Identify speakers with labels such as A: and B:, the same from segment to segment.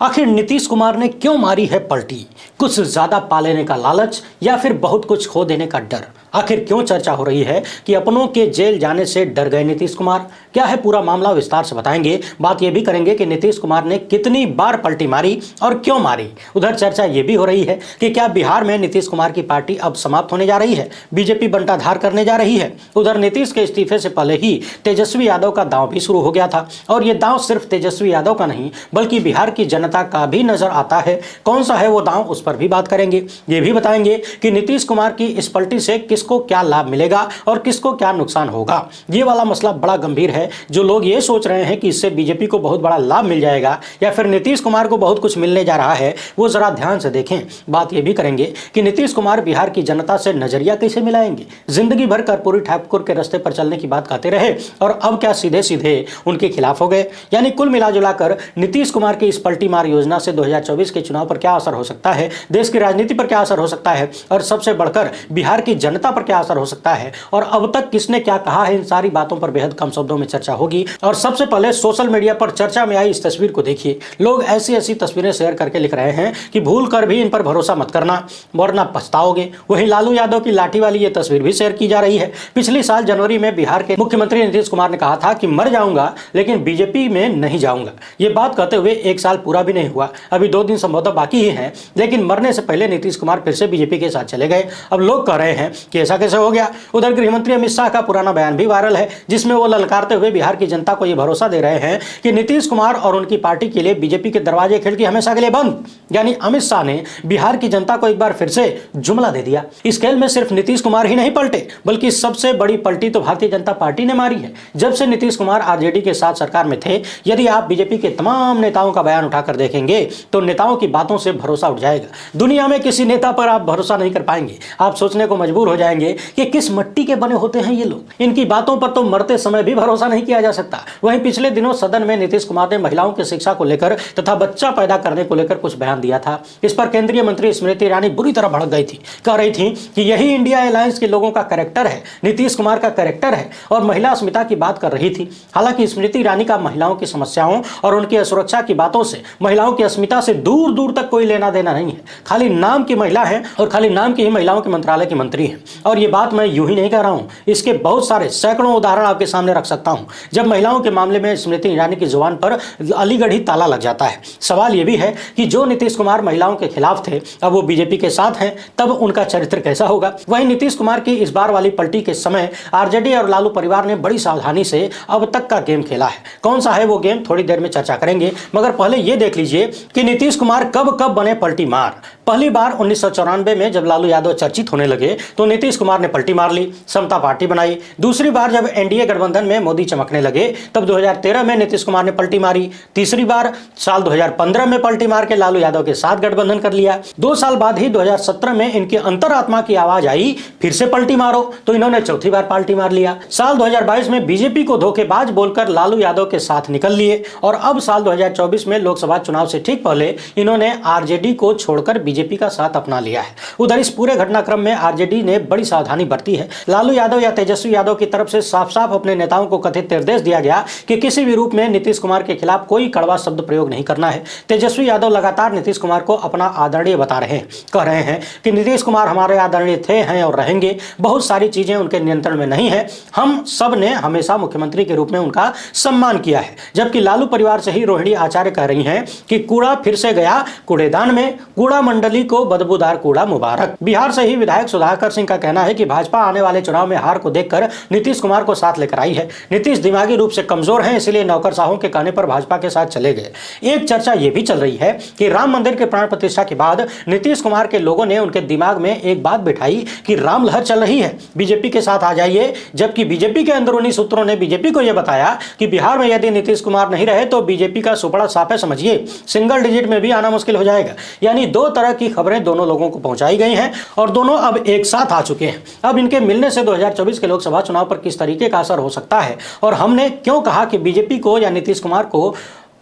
A: आखिर नीतीश कुमार ने क्यों मारी है पलटी? कुछ ज्यादा पा लेने का लालच या फिर बहुत कुछ खो देने का डर? आखिर क्यों चर्चा हो रही है कि अपनों के जेल जाने से डर गए नीतीश कुमार? क्या है पूरा मामला, विस्तार से बताएंगे। बात यह भी करेंगे कि नीतीश कुमार ने कितनी बार पलटी मारी और क्यों मारी। उधर चर्चा यह भी हो रही है कि क्या बिहार में नीतीश कुमार की पार्टी अब समाप्त होने जा रही है, बीजेपी बंटाधार करने जा रही है। उधर नीतीश के इस्तीफे से पहले ही तेजस्वी यादव का दांव भी शुरू हो गया था और ये दांव सिर्फ तेजस्वी यादव का नहीं बल्कि बिहार की जनता का भी नजर आता है। कौन सा है वो दांव, उस पर भी बात करेंगे। ये भी बताएंगे कि नीतीश कुमार की इस पलटी से किसको क्या लाभ मिलेगा और किसको क्या नुकसान होगा। ये वाला मसला बड़ा गंभीर है। जो लोग ये सोच रहे हैं कि इससे बीजेपी को बहुत बड़ा लाभ मिल जाएगा या फिर नीतीश कुमार को बहुत कुछ मिलने जा रहा है, वो जरा ध्यान से देखें। बात ये भी करेंगे कि नीतीश कुमार बिहार की जनता से नजरिया कैसे मिलाएंगे। जिंदगी भर कर्पूरी ठाकुर के रास्ते पर चलने की बात कहते रहे और अब क्या सीधे सीधे उनके खिलाफ हो गए। यानी कुल मिलाजुलाकर नीतीश कुमार की इस पलटी मार योजना से 2024 के चुनाव पर क्या असर हो सकता है, देश की राजनीति पर क्या असर हो सकता है और सबसे बढ़कर बिहार की जनता पर क्या असर हो सकता है और अब तक किसने क्या कहा है, इन सारी बातों पर बेहद कम शब्दों में चर्चा होगी। और सबसे पहले सोशल मीडिया पर चर्चा में आई इस तस्वीर को देखिए। लोग ऐसी ऐसी तस्वीरें शेयर करके लिख रहे हैं कि भूल कर भी इन पर भरोसा मत करना वरना पछताओगे। वहीं लालू यादव की लाठी वाली ये तस्वीर भी शेयर की जा रही है। पिछले साल जनवरी में बिहार के मुख्यमंत्री नीतीश कुमार ने कहा था कि मर जाऊंगा लेकिन बीजेपी में नहीं जाऊंगा। ये बात कहते हुए एक साल पूरा भी नहीं हुआ, अभी 2 दिन संभवतः बाकी ही है, लेकिन मरने से पहले नीतीश कुमार फिर से बीजेपी के साथ चले गए। अब लोग कह रहे हैं कि ऐसा कैसे हो गया। उधर गृहमंत्री अमित शाह का पुराना बयान भी वायरल है जिसमें वो ललकारते हुए बिहार की जनता को यह भरोसा दे रहे हैं कि नीतीश कुमार और उनकी पार्टी के लिए बीजेपी के दरवाजे खिड़की हमेशा के लिए बंद। यानी अमित शाह ने बिहार की जनता को एक बार फिर से जुमला दे दिया। इस खेल में सिर्फ नीतीश कुमार ही नहीं पलटे बल्कि सबसे बड़ी पलटी तो भारतीय जनता पार्टी ने मारी है। जब से नीतीश कुमार आरजेडी के साथ सरकार में थे, यदि आप बीजेपी के तमाम नेताओं का बयान उठाकर देखेंगे तो नेताओं की बातों से भरोसा उठ जाएगा। दुनिया में किसी नेता पर आप भरोसा नहीं कर पाएंगे। आप सोचने को मजबूर हो जाएंगे कि किस मिट्टी के बने होते हैं ये लोग। इनकी बातों पर तो मरते समय भी भरोसा नहीं किया जा सकता। वहीं पिछले दिनों सदन में नीतीश कुमार ने महिलाओं की शिक्षा को लेकर तथा बच्चा पैदा करने को लेकर कुछ बयान दिया था। इस पर केंद्रीय मंत्री स्मृति ईरानी बुरी तरह भड़क गई थी। कह रही थी कि यही इंडिया अलायंस के लोगों का कैरेक्टर है, नीतीश कुमार का कैरेक्टर है, और महिला अस्मिता की बात कर रही थी। हालांकि स्मृति ईरानी का महिलाओं की समस्याओं और उनकी सुरक्षा की बातों से महिलाओं की अस्मिता से दूर दूर तक कोई लेना देना नहीं है। खाली नाम की महिला है और खाली नाम की ही महिलाओं के मंत्रालय की मंत्री है। और ये बात मैं यूं ही नहीं कह रहा हूं, इसके बहुत सारे सैकड़ों उदाहरण आपके सामने रख सकता हूं जब महिलाओं के मामले में स्मृति ईरानी की जुबान पर अलीगढ़ ही ताला लग जाता है। सवाल यह भी है कि जो नीतीश कुमार महिलाओं के खिलाफ थे अब वो बीजेपी के साथ हैं, तब उनका चरित्र कैसा होगा। वहीं नीतीश कुमार की इस बार वाली पलटी के समय आरजेडी और लालू परिवार ने बड़ी सावधानी से अब तक का गेम खेला है। कौन सा है वो गेम, थोड़ी देर में चर्चा करेंगे, मगर पहले ये देख लीजिए कि नीतीश कुमार कब कब बने पलटी मार। पहली बार 1994 में जब लालू यादव चर्चित होने लगे तो नीतीश कुमार ने पलटी मार ली, समता पार्टी बनाई। दूसरी बार जब एनडीए गठबंधन में मोदी चमकने लगे तब 2013 में नीतीश कुमार ने पलटी मारी। तीसरी बार साल 2015 में पलटी मार के लालू यादव के साथ गठबंधन कर लिया। 2 साल बाद ही 2017 में इनकी अंतरात्मा की आवाज आई फिर से पलटी मारो, तो इन्होंने चौथी बार पलटी मार लिया। साल 2022 में बीजेपी को धोखेबाज बोलकर लालू यादव के साथ निकल लिए और अब साल 2024 में लोकसभा चुनाव से ठीक पहले इन्होंने आरजेडी को छोड़कर बीजेपी का साथ अपना लिया है। उधर इस पूरे घटनाक्रम में आरजेडी ने बड़ी सावधानी बरती है। लालू यादव या तेजस्वी यादव की तरफ से साफ साफ अपने नेताओं को कथित निर्देश दिया गया कि किसी भी रूप में नीतीश कुमार के खिलाफ कोई कड़वा शब्द प्रयोग नहीं करना है। तेजस्वी यादव लगातार नीतीश कुमार को अपना आदरणीय बता रहे हैं, कह रहे हैं कि नीतीश कुमार हमारे आदरणीय थे, हैं और रहेंगे। बहुत सारी चीजें उनके नियंत्रण में नहीं है। हम सब ने हमेशा मुख्यमंत्री के रूप में उनका सम्मान किया है। जबकि लालू परिवार से ही रोहिणी आचार्य कह रही हैं कि कूड़ा फिर से गया कूड़ेदान में, कूड़ा मंडली को बदबूदार कूड़ा मुबारक। बिहार से ही विधायक सुधाकर सिंह का कहना है कि भाजपा आने वाले चुनाव में हार को देखकर नीतीश कुमार को साथ लेकर आई है। नीतीश दिमागी रूप से कमजोर हैं, इसलिए नौकरशाहों के कहने पर भाजपा के साथ चले गए। एक चर्चा यह भी चल रही है कि राम मंदिर के प्राण प्रतिष्ठा के बाद नीतीश कुमार के लोगों ने उनके दिमाग में एक बात बिठाई कि राम लहर चल रही है, बीजेपी के साथ आ जाइए। जबकि बीजेपी के अंदरूनी सूत्रों ने बीजेपी को यह बताया कि बिहार में यदि नीतीश कुमार नहीं रहे तो बीजेपी का सुपड़ा साफ है, समझिए सिंगल डिजिट में भी आना मुश्किल हो जाएगा। यानी 2 तरह की खबरें दोनों लोगों को पहुंचाई गई हैं और दोनों अब एक साथ आ चुके हैं। अब इनके मिलने से 2024 के लोकसभा चुनाव पर किस तरीके का असर हो सकता है और हमने क्यों कहा कि बीजेपी को या नीतीश कुमार को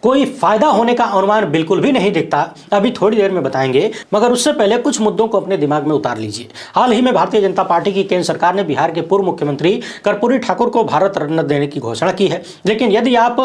A: कोई फायदा होने का अनुमान बिल्कुल भी नहीं दिखता, अभी थोड़ी देर में बताएंगे। मगर उससे पहले कुछ मुद्दों को अपने दिमाग में उतार लीजिए। हाल ही में भारतीय जनता पार्टी की केंद्र सरकार ने बिहार के पूर्व मुख्यमंत्री कर्पूरी ठाकुर को भारत रत्न देने की घोषणा की है। लेकिन यदि आप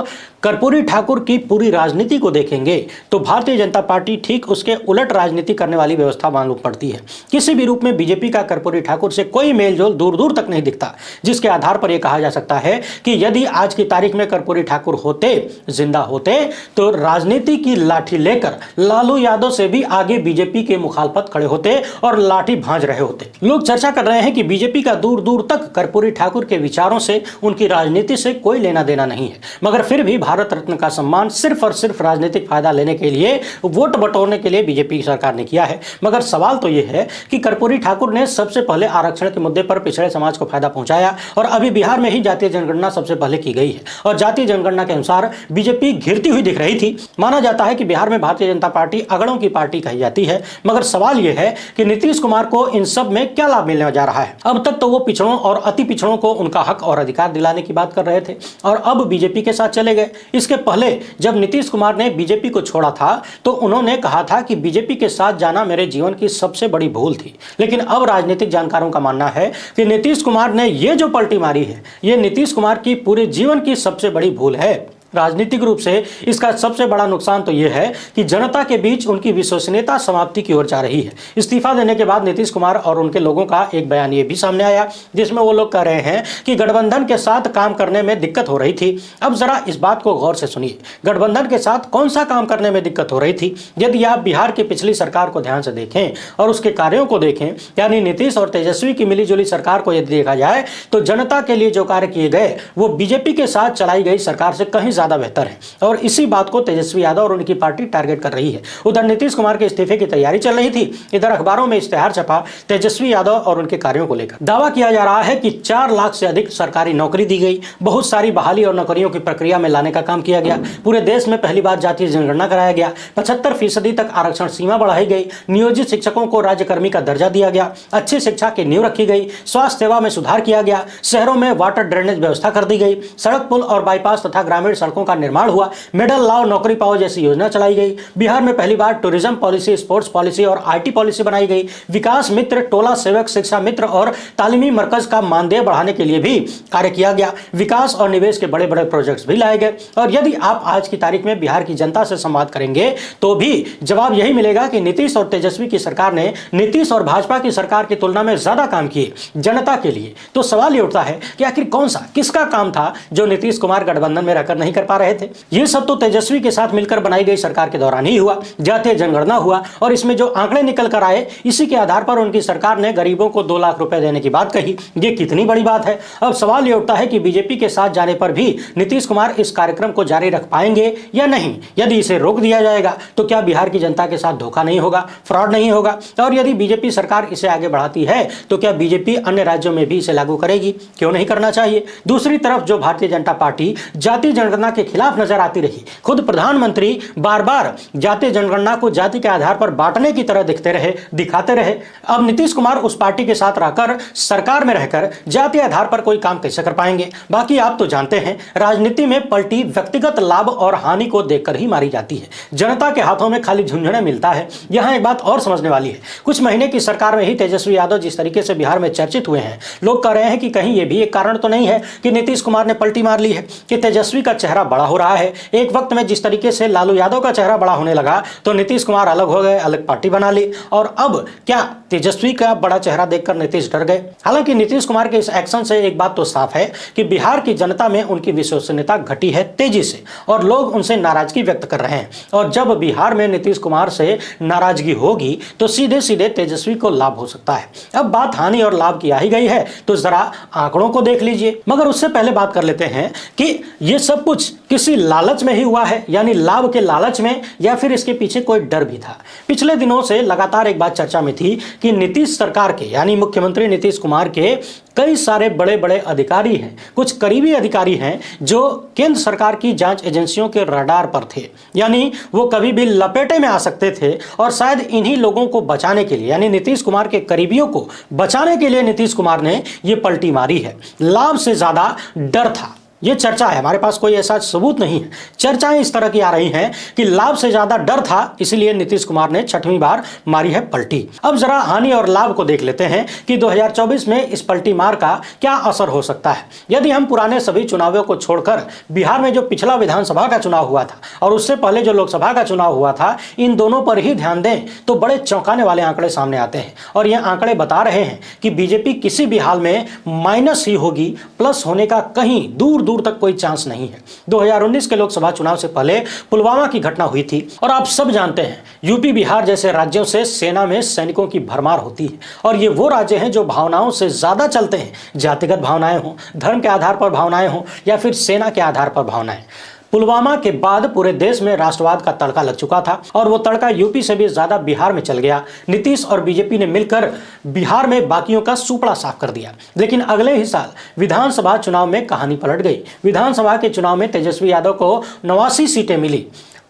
A: कर्पूरी ठाकुर की पूरी राजनीति को देखेंगे तो भारतीय जनता पार्टी ठीक उसके उलट राजनीति करने वाली व्यवस्था मालूम पड़ती है। किसी भी रूप में बीजेपी का कर्पूरी ठाकुर से कोई मेलजोल दूर दूर तक नहीं दिखता, जिसके आधार पर यह कहा जा सकता है कि यदि आज की तारीख में कर्पूरी ठाकुर होते, जिंदा होते, तो राजनीति की लाठी लेकर लालू यादव से भी आगे बीजेपी के मुखालफत खड़े होते और लाठी भांज रहे होते। लोग चर्चा कर रहे हैं कि बीजेपी का दूर दूर तक कर्पूरी ठाकुर के विचारों से, उनकी राजनीति से कोई लेना देना नहीं है, मगर फिर भी भारत रत्न का सम्मान सिर्फ और सिर्फ राजनीतिक फायदा लेने के लिए, वोट बटोरने के लिए बीजेपी सरकार ने किया है। मगर सवाल तो यह है कि कर्पूरी ठाकुर ने सबसे पहले आरक्षण के मुद्दे पर पिछड़े समाज को फायदा पहुंचाया और अभी बिहार में ही जातीय जनगणना सबसे पहले की गई है और जातीय जनगणना के अनुसार बीजेपी घिरती हुई दिख रही थी। माना जाता है कि बिहार में भारतीय जनता पार्टी अगड़ों की पार्टी कही जाती है, मगर सवाल यह है कि नीतीश कुमार को इन सब में क्या लाभ मिलने जा रहा है। अब तक तो वो पिछड़ों और अति पिछड़ों को उनका हक और अधिकार दिलाने की बात कर रहे थे और अब बीजेपी के साथ चले गए। इसके पहले जब नीतीश कुमार ने बीजेपी को छोड़ा था तो उन्होंने कहा था कि बीजेपी के साथ जाना मेरे जीवन की सबसे बड़ी भूल थी। लेकिन अब राजनीतिक जानकारों का मानना है कि नीतीश कुमार ने ये जो पलटी मारी है, ये नीतीश कुमार की पूरे जीवन की सबसे बड़ी भूल है। राजनीतिक रूप से इसका सबसे बड़ा नुकसान तो यह है कि जनता के बीच उनकी विश्वसनीयता समाप्ति की ओर जा रही है। इस्तीफा देने के बाद नीतीश कुमार और उनके लोगों का एक बयान ये भी सामने आया जिसमें वो लोग कह रहे हैं कि गठबंधन के साथ काम करने में दिक्कत हो रही थी। अब जरा इस बात को गौर से सुनिए, गठबंधन के साथ कौन सा काम करने में दिक्कत हो रही थी। यदि आप बिहार की पिछली सरकार को ध्यान से देखें और उसके कार्यों को देखें, यानी नीतीश और तेजस्वी की मिलीजुली सरकार को यदि देखा जाए तो जनता के लिए जो कार्य किए गए वो बीजेपी के साथ चलाई गई सरकार से कहीं ज्यादा बेहतर है और इसी बात को तेजस्वी यादव और उनकी पार्टी टारगेट कर रही है। उधर नीतीश कुमार के इस्तीफे की तैयारी चल रही थी, इधर अखबारों में इश्तेहार छपा तेजस्वी यादव और उनके कार्यों को लेकर। दावा किया जा रहा है कि 4 लाख से अधिक सरकारी नौकरी दी गई, बहुत सारी बहाली और नौकरियों की प्रक्रिया में लाने का काम किया गया, पूरे देश में पहली बार जातीय जनगणना कराया गया, 75% तक आरक्षण सीमा बढ़ाई गई, नियोजित शिक्षकों को राज्यकर्मी का दर्जा दिया गया, अच्छी शिक्षा की नींव रखी गई, स्वास्थ्य सेवा में सुधार किया गया, शहरों में वाटर ड्रेनेज व्यवस्था कर दी गई, सड़क पुल और बाईपास तथा ग्रामीण सड़कों का निर्माण हुआ, मेडल लाओ नौकरी पाओ जैसी योजना चलाई गई, बिहार में पहली बार टूरिज्म पॉलिसी, स्पोर्ट्स पॉलिसी और आईटी पॉलिसी बनाई गई, विकास मित्र, टोला सेवक, शिक्षा मित्र और तालीमी मरकज का मानदेय बढ़ाने के लिए भी कार्य किया गया, विकास और निवेश के बड़े बड़े प्रोजेक्ट्स भी लाए गए। और यदि आप आज की तारीख में बिहार की जनता से संवाद करेंगे तो भी जवाब यही मिलेगा कि नीतीश और तेजस्वी की सरकार ने नीतीश और भाजपा की सरकार की तुलना में ज्यादा काम किए जनता के लिए। तो सवाल ये उठता है कि आखिर कौन सा, किसका काम था जो नीतीश कुमार गठबंधन में रहकर नहीं कर पा रहे थे। ये सब तो तेजस्वी के साथ मिलकर बनाई गई सरकार के दौरान ही हुआ, जातीय जनगणना हुआ और इसमें जो आंकड़े निकल कर आए इसी के आधार पर उनकी सरकार ने गरीबों को 2 लाख रुपए देने की बात कही। ये कितनी बड़ी बात है। अब सवाल ये उठता है कि बीजेपी के साथ जाने पर भी नीतीश कुमार इस कार्यक्रम को जारी रख पाएंगे या नहीं। यदि इसे रोक दिया जाएगा तो क्या बिहार की जनता के साथ धोखा नहीं होगा, फ्रॉड नहीं होगा? और यदि बीजेपी सरकार इसे आगे बढ़ाती है तो क्या बीजेपी अन्य राज्यों में भी इसे लागू करेगी? क्यों नहीं करना चाहिए। दूसरी तरफ जो भारतीय जनता पार्टी जातीय जनगणना के खिलाफ नजर आती रही, खुद प्रधानमंत्री बार बार जातीय जनगणना को जाति के आधार पर बांटने की तरह दिखाते रहे। अब नीतीश कुमार उस पार्टी के साथ रहकर सरकार में रहकर जातीय आधार पर कोई काम कैसे कर पाएंगे। बाकी आप तो जानते हैं राजनीति में पलटी व्यक्तिगत लाभ और हानि को देखकर ही मारी जाती है। जनता के हाथों में खाली झुंझुने मिलता है। यहां एक बात और समझने वाली है, कुछ महीने की सरकार में ही तेजस्वी यादव जिस तरीके से बिहार में चर्चित हुए हैं, लोग कह रहे हैं कि कहीं यह भी एक कारण तो नहीं है कि नीतीश कुमार ने पलटी मार ली है, कि तेजस्वी का चेहरा बड़ा हो रहा है। एक वक्त में जिस तरीके से लालू यादव का चेहरा बड़ा होने लगा तो नीतीश कुमार अलग हो गए, अलग पार्टी बना ली और अब क्या तेजस्वी का बड़ा चेहरा देखकर नीतीश डर गए। हालांकि नीतीश कुमार के इस एक्शन से एक बात तो साफ है कि बिहार की जनता में उनकी विश्वसनीयता घटी है तेजी से और लोग उनसे नाराजगी व्यक्त कर रहे हैं। और जब बिहार में नीतीश कुमार से नाराजगी होगी तो सीधे सीधे तेजस्वी को लाभ हो सकता है। अब बात हानि और लाभ की आ ही गई है तो जरा आंकड़ों को देख लीजिए। मगर उससे पहले बात कर लेते हैं कि ये सब कुछ किसी लालच में ही हुआ है, यानी लाभ के लालच में, या फिर इसके पीछे कोई डर भी था। पिछले दिनों से लगातार एक बात चर्चा में थी कि नीतीश सरकार के यानी मुख्यमंत्री नीतीश कुमार के कई सारे बड़े बड़े अधिकारी हैं, कुछ करीबी अधिकारी हैं जो केंद्र सरकार की जांच एजेंसियों के रडार पर थे, यानी वो कभी भी लपेटे में आ सकते थे और शायद इन्हीं लोगों को बचाने के लिए यानी नीतीश कुमार के करीबियों को बचाने के लिए नीतीश कुमार ने ये पलटी मारी है। लाभ से ज्यादा डर था। ये चर्चा है, हमारे पास कोई ऐसा सबूत नहीं है। चर्चाएं इस तरह की आ रही हैं कि लाभ से ज्यादा डर था, इसलिए नीतीश कुमार ने छठवीं बार मारी है पलटी। अब जरा हानि और लाभ को देख लेते हैं कि 2024 में इस पलटी मार का क्या असर हो सकता है। यदि हम पुराने सभी चुनावों को छोड़कर बिहार में जो पिछला विधानसभा का चुनाव हुआ था और उससे पहले जो लोकसभा का चुनाव हुआ था, इन दोनों पर ही ध्यान दें तो बड़े चौंकाने वाले आंकड़े सामने आते हैं। और ये आंकड़े बता रहे हैं कि बीजेपी किसी भी हाल में माइनस ही होगी, प्लस होने का कहीं दूर दूर तक कोई चांस नहीं है। 2019 के लोकसभा चुनाव से पहले पुलवामा की घटना हुई थी और आप सब जानते हैं यूपी बिहार जैसे राज्यों से सेना में सैनिकों की भरमार होती है और ये वो राज्य हैं जो भावनाओं से ज्यादा चलते हैं, जातिगत भावनाएं हों, धर्म के आधार पर भावनाएं हों या फिर सेना के आधार पर भावनाएं। पुलवामा के बाद पूरे देश में राष्ट्रवाद का तड़का लग चुका था और वो तड़का यूपी से भी ज्यादा बिहार में चल गया। नीतीश और बीजेपी ने मिलकर बिहार में बाकियों का सुपड़ा साफ कर दिया। लेकिन अगले ही साल विधानसभा चुनाव में कहानी पलट गई। विधानसभा के चुनाव में तेजस्वी यादव को 89 सीटें मिली,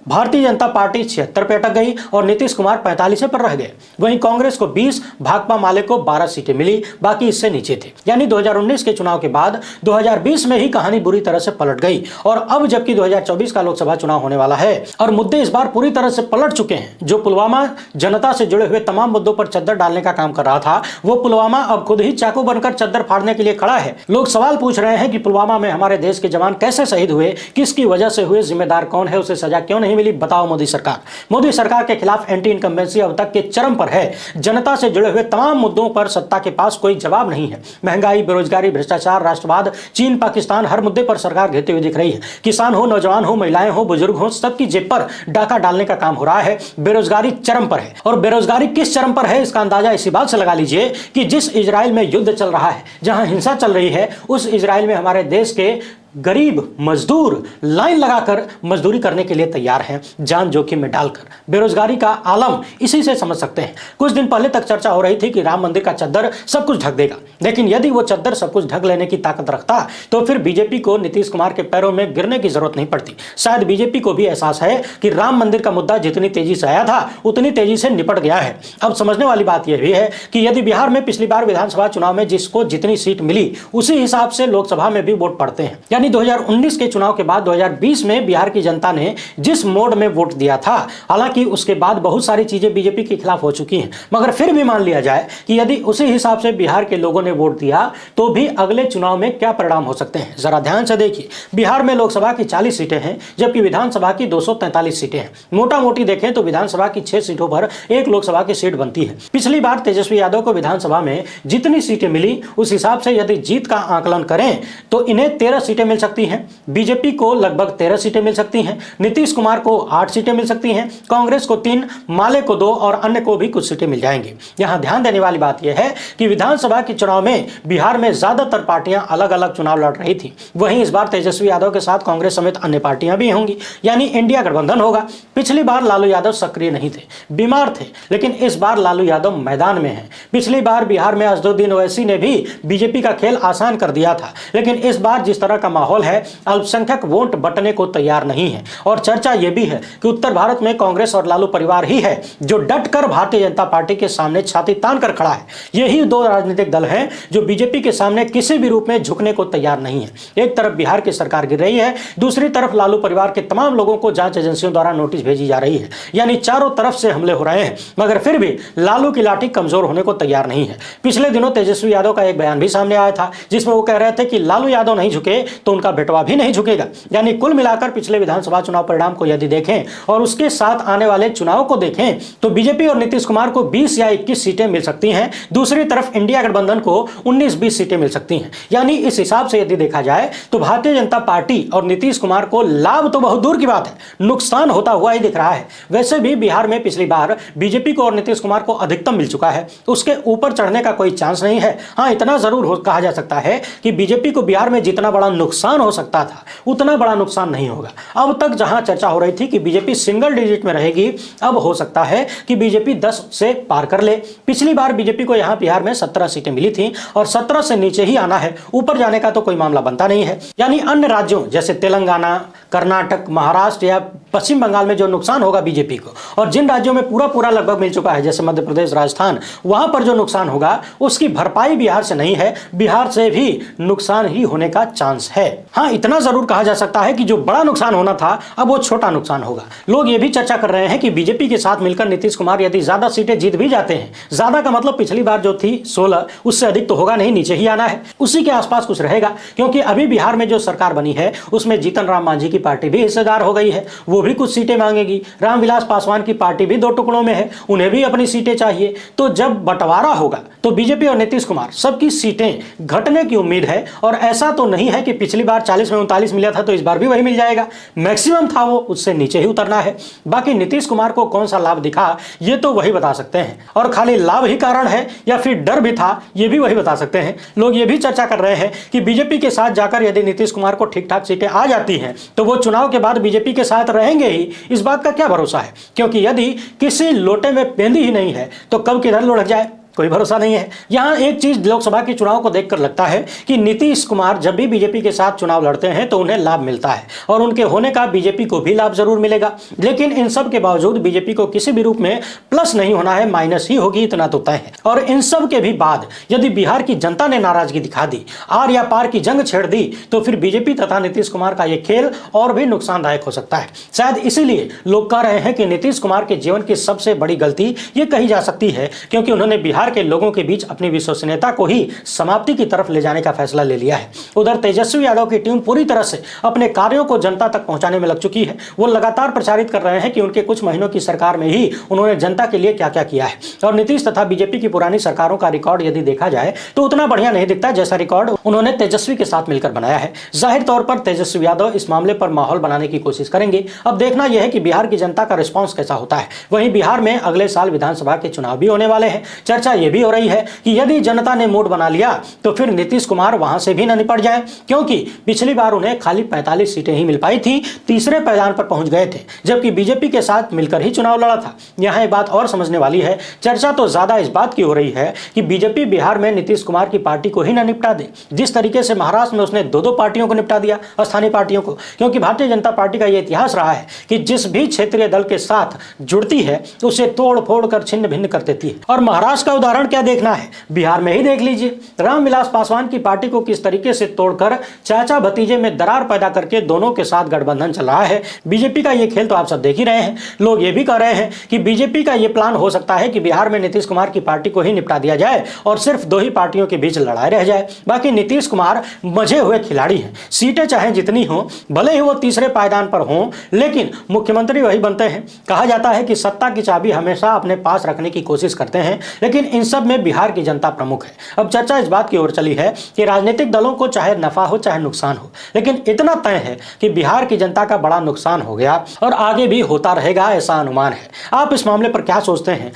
A: भारतीय जनता पार्टी 76 पे अटक गई और नीतीश कुमार 45 पर रह गए। वहीं कांग्रेस को 20, भाकपा माले को 12 सीटें मिली, बाकी इससे नीचे थे। यानी 2019 के चुनाव के बाद 2020 में ही कहानी बुरी तरह से पलट गई और अब जबकि 2024 का लोकसभा चुनाव होने वाला है और मुद्दे इस बार पूरी तरह से पलट चुके हैं। जो पुलवामा जनता से जुड़े हुए तमाम मुद्दों पर चद्दर डालने का काम कर रहा था, वो पुलवामा अब खुद ही चाकू बनकर चद्दर फाड़ने के लिए खड़ा है। लोग सवाल पूछ रहे हैं कि पुलवामा में हमारे देश के जवान कैसे शहीद हुए, किसकी वजह से हुए, जिम्मेदार कौन है, उसे सजा क्यों नहीं मिली, बताओ मोदी सरकार। मोदी सरकार के खिलाफ एंटी इनकम्बेंसी अब तक के चरम पर है। जनता से जुड़े हुए तमाम मुद्दों पर सत्ता के पास कोई जवाब नहीं है। महंगाई, बेरोजगारी, भ्रष्टाचार, राष्ट्रवाद, चीन, पाकिस्तान, हर मुद्दे पर सरकार घेरती हुई दिख रही है। किसान हो, नौजवान हो, महिलाएं हो, बुजुर्ग हो, सबकी जेब पर डाका डालने का काम हो रहा है। बेरोजगारी चरम पर है और बेरोजगारी किस चरम पर है इसका अंदाजा इसी बात से लगा लीजिए कि जिस इजराइल में युद्ध चल रहा है, जहां हिंसा चल रही है, उस इजराइल में हमारे देश के गरीब मजदूर लाइन लगाकर मजदूरी करने के लिए तैयार हैं, जान जोखिम में डालकर। बेरोजगारी का आलम इसी से समझ सकते हैं। कुछ दिन पहले तक चर्चा हो रही थी कि राम मंदिर का चद्दर सब कुछ ढक देगा, लेकिन यदि वो चद्दर सब कुछ ढक लेने की ताकत रखता तो फिर बीजेपी को नीतीश कुमार के पैरों में गिरने की जरूरत नहीं पड़ती। शायद बीजेपी को भी एहसास है कि राम मंदिर का मुद्दा जितनी तेजी से आया था उतनी तेजी से निपट गया है। अब समझने वाली बात यह भी है कि यदि बिहार में पिछली बार विधानसभा चुनाव में जिसको जितनी सीट मिली उसी हिसाब से लोकसभा में भी वोट पड़ते हैं। यानी 2019 के चुनाव के बाद 2020 में बिहार की जनता ने जिस मोड में वोट दिया था, हालांकि उसके बाद बहुत सारी चीजें बीजेपी के खिलाफ हो चुकी हैं, मगर फिर भी मान लिया जाए कि यदि उसी हिसाब से बिहार के लोगों ने वोट दिया तो भी अगले चुनाव में क्या परिणाम हो सकते हैं जरा ध्यान से देखिए। बिहार में लोकसभा की 40 सीटें हैं जबकि विधानसभा की 243 सीटें हैं। मोटा मोटी देखें तो विधानसभा की 6 सीटों पर एक लोकसभा की सीट बनती है। पिछली बार तेजस्वी यादव को विधानसभा में जितनी सीटें मिली उस हिसाब से यदि जीत का आकलन करें तो इन्हें 13 सीटें मिल सकती हैं, बीजेपी को लगभग 13 सीटें मिल सकती हैं, नीतीश कुमार को 8 सीटें मिल सकती हैं, कांग्रेस को 3, माले को 2 और अन्य को भी कुछ सीटें मिल जाएंगी। यहां ध्यान देने वाली बात यह है कि विधानसभा के चुनाव में बिहार में ज्यादातर पार्टियां अलग अलग चुनाव लड़ रही थी। वहीं इस बार तेजस्वी यादव के साथ कांग्रेस समेत अन्य पार्टियां भी होंगी, यानी इंडिया गठबंधन होगा। पिछली बार लालू यादव सक्रिय नहीं थे, बीमार थे, लेकिन इस बार लालू यादव मैदान में हैं। पिछली बार बिहार में असदुद्दीन ओवैसी ने भी बीजेपी का खेल आसान कर दिया था, लेकिन इस बार जिस तरह का माहौल है अल्पसंख्यक वोट बटने को तैयार नहीं है। और चर्चा यह भी है कि उत्तर भारत में कांग्रेस और लालू परिवार ही है जो डटकर भारतीय जनता पार्टी के सामने छाती तान कर खड़ा है। यही दो राजनीतिक दल हैं जो बीजेपी के सामने किसी भी रूप में झुकने को तैयार नहीं है। एक तरफ बिहार की सरकार गिर रही है, दूसरी तरफ लालू परिवार के तमाम लोगों को जांच एजेंसियों द्वारा नोटिस भेजी जा रही है, यानी चारों तरफ से हमले हो रहे हैं, मगर फिर भी लालू की लाठी कमजोर होने को तैयार नहीं है। पिछले दिनों तेजस्वी यादव का एक बयान भी सामने आया था जिसमें वो कह रहे थे कि लालू यादव नहीं झुके तो उनका बेटवा भी नहीं झुकेगा। यानी कुल मिलाकर पिछले विधानसभा चुनाव परिणाम को यदि देखें और उसके साथ आने वाले चुनाव को देखें तो बीजेपी और नीतीश कुमार को 20 या 21 सीटें मिल सकती हैं, दूसरी तरफ इंडिया गठबंधन को 19-20 सीटें मिल सकती हैं। यानी इस हिसाब से यदि देखा जाए तो भारतीय जनता पार्टी और नीतीश कुमार को लाभ तो बहुत दूर की बात है, नुकसान होता हुआ ही दिख रहा है। वैसे भी बिहार में पिछली बार बीजेपी को और नीतीश कुमार को अधिकतम मिल चुका है, उसके ऊपर चढ़ने का कोई चांस नहीं है। हाँ, इतना जरूर कहा जा सकता है कि बीजेपी को बिहार में जितना बड़ा नुकसान हो सकता था उतना बड़ा नुकसान नहीं होगा। अब तक जहां चर्चा हो रही थी कि बीजेपी सिंगल डिजिट में रहेगी, अब हो सकता है कि बीजेपी 10 से पार कर ले। पिछली बार बीजेपी को यहां बिहार में 17 सीटें मिली थी और 17 से नीचे ही आना है, ऊपर जाने का तो कोई मामला बनता नहीं है। यानी अन्य राज्यों जैसे तेलंगाना, कर्नाटक, महाराष्ट्र या पश्चिम बंगाल में जो नुकसान होगा बीजेपी को, और जिन राज्यों में पूरा लगभग मिल चुका है जैसे मध्य प्रदेश, राजस्थान, वहां पर जो नुकसान होगा उसकी भरपाई बिहार से नहीं है, बिहार से भी नुकसान ही होने का चांस है। हाँ, इतना जरूर कहा जा सकता है कि जो बड़ा नुकसान होना था अब वो छोटा नुकसान होगा। लोग ये भी चर्चा कर रहे हैं कि बीजेपी के साथ मिलकर नीतीश कुमार यदि ज्यादा सीटें जीत भी जाते हैं, ज्यादा का मतलब पिछली बार जो थी 16, उससे अधिक तो होगा नहीं, नीचे ही आना है, उसी के आसपास कुछ रहेगा। क्योंकि अभी बिहार में जो सरकार बनी है उसमें जीतन राम मांझी की पार्टी भी हिस्सेदार हो गई है, वो भी कुछ सीटें मांगेगी। रामविलास पासवान की पार्टी भी दो टुकड़ों में है, उन्हें भी अपनी सीटें चाहिए। तो जब बंटवारा होगा तो बीजेपी और नीतीश कुमार सबकी सीटें घटने की उम्मीद है। और ऐसा तो नहीं है कि पिछली बार 40 में 39 मिला था तो इस बार भी वही मिल जाएगा, मैक्सिमम था वो, उससे नीचे ही उतरना है। बाकी नीतीश कुमार को कौन सा लाभ दिखा ये तो वही बता सकते हैं, और खाली लाभ ही कारण है या फिर डर भी था ये भी वही बता सकते हैं। लोग ये भी चर्चा कर रहे हैं कि बीजेपी के साथ जाकर यदि नीतीश कुमार को ठीक ठाक सीटें आ जाती हैं तो वो चुनाव के बाद बीजेपी के साथ रहेंगे ही, इस बात का क्या भरोसा है। क्योंकि यदि किसी लोटे में पेंदी ही नहीं है तो कब किधर लुढ़क जाए कोई भरोसा नहीं है। यहां एक चीज लोकसभा के चुनाव को देखकर लगता है कि नीतीश कुमार जब भी बीजेपी के साथ चुनाव लड़ते हैं तो उन्हें लाभ मिलता है, और उनके होने का बीजेपी को भी लाभ जरूर मिलेगा। लेकिन इन सब के बावजूद बीजेपी को किसी भी रूप में प्लस नहीं होना है, माइनस ही होगी, इतना तो तय है। और इन सब के भी बाद यदि बिहार की जनता ने नाराजगी दिखा दी, आर या पार की जंग छेड़ दी, तो फिर बीजेपी तथा नीतीश कुमार का यह खेल और भी नुकसानदायक हो सकता है। शायद इसीलिए लोग कह रहे हैं कि नीतीश कुमार के जीवन की सबसे बड़ी गलती ये कही जा सकती है क्योंकि उन्होंने बिहार के लोगों के बीच अपनी विश्वसनीयता को ही समाप्ति की तरफ ले जाने का फैसला ले लिया है। उधर तेजस्वी यादव की टीम पूरी तरह से अपने कार्यों को जनता तक पहुंचाने में लग चुकी है। वो लगातार प्रचारित कर रहे हैं कि उनके कुछ महीनों की सरकार में ही उन्होंने जनता के लिए क्या क्या किया है। और नीतीश तथा बीजेपी की पुरानी सरकारों का रिकॉर्ड यदि देखा जाए तो उतना बढ़िया नहीं दिखता जैसा रिकॉर्ड उन्होंने तेजस्वी के साथ मिलकर बनाया है। जाहिर तौर पर तेजस्वी यादव इस मामले पर माहौल बनाने की कोशिश करेंगे। अब देखना यह है कि बिहार की जनता का रिस्पॉन्स कैसा होता है। वहीं बिहार में अगले साल विधानसभा के चुनाव भी होने वाले हैं। चर्चा यह भी हो रही है कि यदि जनता ने मूड बना लिया तो फिर नीतीश कुमार वहां से भी न निपट जाए, क्योंकि पिछली बार उन्हें खाली 45 सीटें ही मिल पाई थी, तीसरे पायदान पर पहुंच गए थे, जबकि बीजेपी के साथ मिलकर ही चुनाव लड़ा था। यहां एक बात और समझने वाली है, चर्चा तो ज्यादा इस बात की हो रही है कि बीजेपी बिहार में नीतीश कुमार की पार्टी को ही न निपटा दे, जिस तरीके से महाराष्ट्र में उसने दो पार्टियों को निपटा दिया, स्थानीय पार्टियों को। क्योंकि भारतीय जनता पार्टी का यह इतिहास रहा है कि जिस भी क्षेत्रीय दल के साथ जुड़ती है उसे तोड़ फोड़ कर छिन्न भिन्न कर देती है। और महाराष्ट्र का उदाहरण क्या देखना है, बिहार में ही देख लीजिए। रामविलास पासवान की पार्टी को किस तरीके से तोड़कर चाचा भतीजे में दरार पैदा करके दोनों के साथ गठबंधन चल रहा है। बीजेपी का यह खेल तो आप सब देख ही रहे हैं। लोग ये भी कह रहे हैं कि बीजेपी का यह प्लान हो सकता है कि बिहार में नीतीश कुमार की पार्टी को ही निपटा दिया जाए और सिर्फ दो ही पार्टियों के बीच लड़ाई रह जाए। बाकी नीतीश कुमार मजे हुए खिलाड़ी हैं, सीटें चाहे जितनी हो, भले ही वो तीसरे पायदान पर हों, लेकिन मुख्यमंत्री वही बनते हैं। कहा जाता है कि सत्ता की चाबी हमेशा अपने पास रखने की कोशिश करते हैं, लेकिन इन सब में बिहार की जनता प्रमुख है। अब चर्चा इस बात की ओर चली है कि राजनीतिक दलों को चाहे नफा हो चाहे नुकसान हो, लेकिन इतना तय है कि बिहार की जनता का बड़ा नुकसान हो गया और आगे भी होता रहेगा, ऐसा अनुमान है। आप इस मामले पर क्या सोचते हैं?